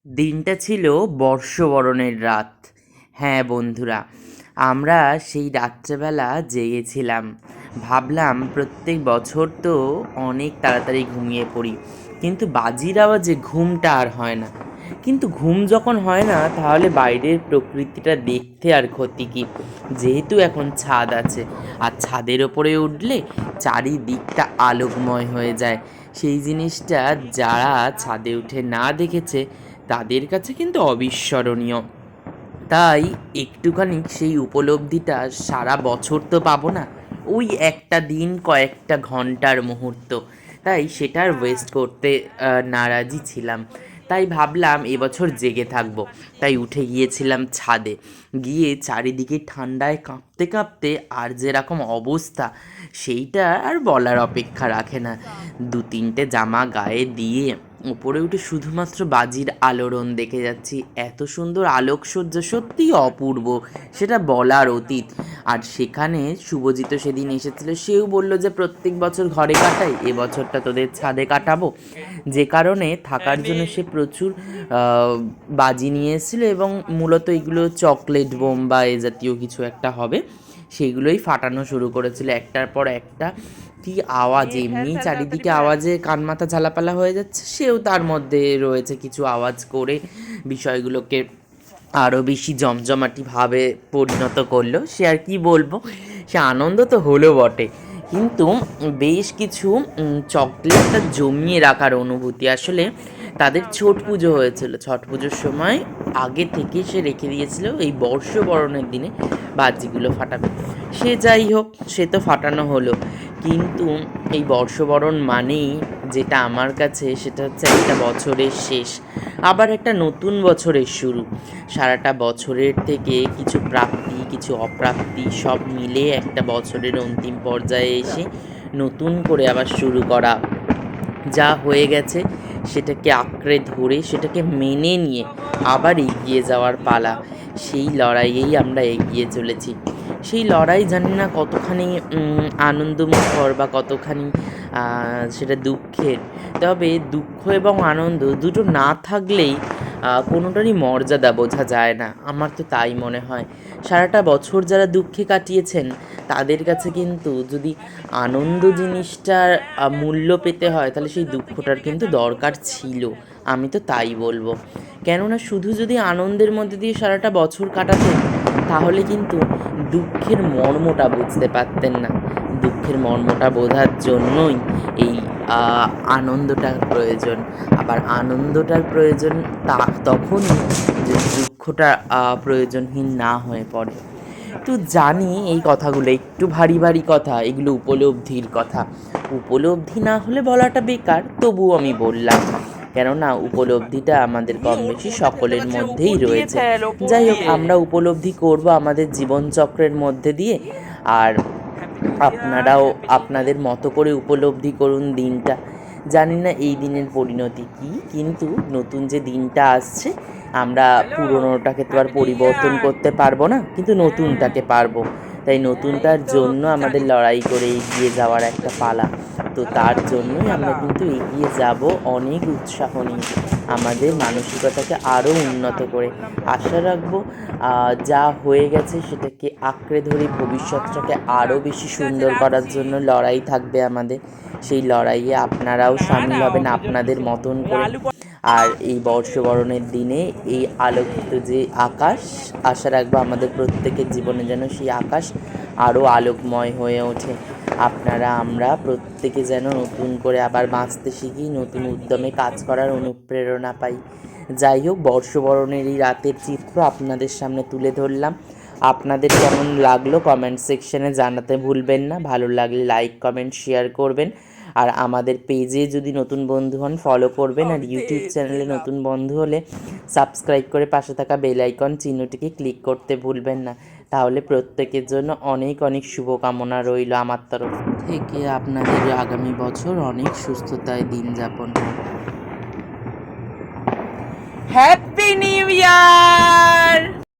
দিনটা ছিল বর্ষবরণের রাত। হ্যাঁ বন্ধুরা, আমরা সেই রাত্রেবেলা জেগেছিলাম। ভাবলাম প্রত্যেক বছর তো অনেক তাড়াতাড়ি ঘুমিয়ে পড়ি, কিন্তু বাজির আওয়াজে ঘুমটা আর হয় না। কিন্তু ঘুম যখন হয় না, তাহলে বাইরের প্রকৃতিটা দেখতে আর ক্ষতি কী। যেহেতু এখন ছাদ আছে, আর ছাদের ওপরে উঠলে চারিদিকটা আলোকময় হয়ে যায়। সেই জিনিসটা যারা ছাদে উঠে না দেখেছে তাদের কাছে কিন্তু অবিস্মরণীয়। তাই একটুখানি সেই উপলব্ধিটা সারা বছর তো পাবো না, ওই একটা দিন কয়েকটা ঘন্টার মুহূর্ত, তাই সেটার ওয়েস্ট করতে নারাজই ছিলাম। তাই ভাবলাম এবছর জেগে থাকবো। তাই উঠে গিয়েছিলাম ছাদে, গিয়ে চারিদিকে ঠান্ডায় কাঁপতে কাঁপতে আর যেরকম অবস্থা, সেইটা আর বলার অপেক্ষা রাখে না। দু তিনটে জামা গায়ে দিয়ে উপরে উঠে শুধুমাত্র বাজির আলোড়ন দেখে যাচ্ছি। এত সুন্দর আলোকসজ্জা, সত্যিই অপূর্ব, সেটা বলার অতীত। আর সেখানে শুভজিৎ সেদিন এসেছিল, সেও বলল যে প্রত্যেক বছর ঘরে কাটাই, এবছরটা তোদের ছাদে কাটাবো। যে কারণে থাকার জন্য সে প্রচুর বাজি নিয়ে এসেছিলো, এবং মূলত এগুলো চকলেট বোম বা এ জাতীয় কিছু একটা হবে, সেগুলোই ফাটানো শুরু করেছিল একটার পর একটা। কি আওয়াজ! এমনি চারিদিকে আওয়াজে কান মাথা ঝালাপালা হয়ে যাচ্ছে, সেও তার মধ্যে রয়েছে, কিছু আওয়াজ করে বিষয়গুলোকে আরও বেশি জমজমাটিভাবে পরিণত করলো। সে আর কি বলবো, সে আনন্দ তো হলো বটে, কিন্তু বেশ কিছু চকলেটটা জমিয়ে রাখার অনুভূতি। আসলে তাদের ছট পুজো হয়েছিল, ছট পুজোর সময় আগে থেকে সে রেখে দিয়েছিল এই বর্ষবরণের দিনে বাজিগুলো ফাটাবে। সে যাই হোক, সে তো ফাটানো হলো, কিন্তু এই বর্ষবরণ মানেই যেটা আমার কাছে, সেটা হচ্ছে একটা বছরের শেষ, আবার একটা নতুন বছরের শুরু। সারাটা বছরের থেকে কিছু প্রাপ্তি কিছু অপ্রাপ্তি সব মিলে একটা বছরের অন্তিম পর্যায়ে এসে নতুন করে আবার শুরু করা। যা হয়ে গেছে সেটাকে আঁকড়ে ধরে, সেটাকে মেনে নিয়ে আবার এগিয়ে যাওয়ার পালা। সেই লড়াইয়েই আমরা এগিয়ে চলেছি। সেই লড়াই জানি না কতখানি আনন্দমুখর বা কতখানি সেটা দুঃখের। তবে দুঃখ এবং আনন্দ দুটো না থাকলেই কোনোটারই মর্যাদা বোঝা যায় না, আমার তো তাই মনে হয়। সারাটা বছর যারা দুঃখে কাটিয়েছেন, তাদের কাছে কিন্তু যদি আনন্দ জিনিসটার মূল্য পেতে হয়, তাহলে সেই দুঃখটার কিন্তু দরকার ছিল, আমি তো তাই বলবো। কেননা শুধু যদি আনন্দের মধ্যে দিয়ে সারাটা বছর কাটাতেন, তাহলে কিন্তু দুঃখের মর্মটা বুঝতে পারতেন না। দুঃখের মর্মটা বোঝার জন্যই এই আনন্দটার প্রয়োজন। আবার আনন্দটার প্রয়োজন তখনই যে দুঃখটা প্রয়োজনহীন না হয়ে পড়ে। তো জানি এই কথাগুলো একটু ভারী ভারী কথা, এগুলো উপলব্ধির কথা। উপলব্ধি না হলে বলাটা বেকার, তবুও আমি বললাম, কেননা উপলব্ধিটা আমাদের কম বেশি সকলের মধ্যেই রয়েছে। যাই হোক, আমরা উপলব্ধি করব আমাদের জীবনচক্রের মধ্যে দিয়ে। আর আপনারাও আপনাদের মতো করে উপলব্ধি করুন দিনটা। জানি না এই দিনের পরিণতি কী, কিন্তু নতুন যে দিনটা আসছে, আমরা পুরনোটাকে তো আর পরিবর্তন করতে পারবো না, কিন্তু নতুনটাকে পারবো। তাই নতুনটার জন্য আমাদের লড়াই করে এগিয়ে যাওয়ার একটা পালা। তো তার জন্যই আমরা কিন্তু এগিয়ে যাব অনেক উৎসাহ নিয়ে, আমাদের মানসিকতাকে আরও উন্নত করে। আশা রাখবো যা হয়ে গেছে সেটাকে আঁকড়ে ধরে ভবিষ্যৎটাকে আরও বেশি সুন্দর করার জন্য লড়াই থাকবে আমাদের। সেই লড়াইয়ে আপনারাও সামিল হবেন আপনাদের মতন করে। আর এই বর্ষবরণের দিনে এই আলোকিত যে আকাশ, আশা রাখবো আমাদের প্রত্যেকের জীবনে যেন সেই আকাশ আরও আলোকময় হয়ে ওঠে। আপনারা আমরা প্রত্যেকে যেন নতুন করে আবার বাঁচতে শিখি, নতুন উদ্যমে কাজ করার অনুপ্রেরণা পাই। যাই হোক, বর্ষবরণের এই রাতের চিত্র আপনাদের সামনে তুলে ধরলাম। আপনাদের কেমন লাগলো কমেন্ট সেকশনে জানাতে ভুলবেন না। ভালো লাগলে লাইক কমেন্ট শেয়ার করবেন। আর আমাদের পেজে যদি নতুন বন্ধু হন ফলো করবেন, আর ইউটিউব চ্যানেলে নতুন বন্ধু হলে সাবস্ক্রাইব করে পাশে থাকা বেল আইকন চিহ্নটিকে ক্লিক করতে ভুলবেন না। তাহলে প্রত্যেকের জন্য অনেক অনেক শুভকামনা রইল আমার তরফ থেকে। আপনাদের আগামী বছর অনেক সুস্থতায় দিন যাপন হোক। Happy new year.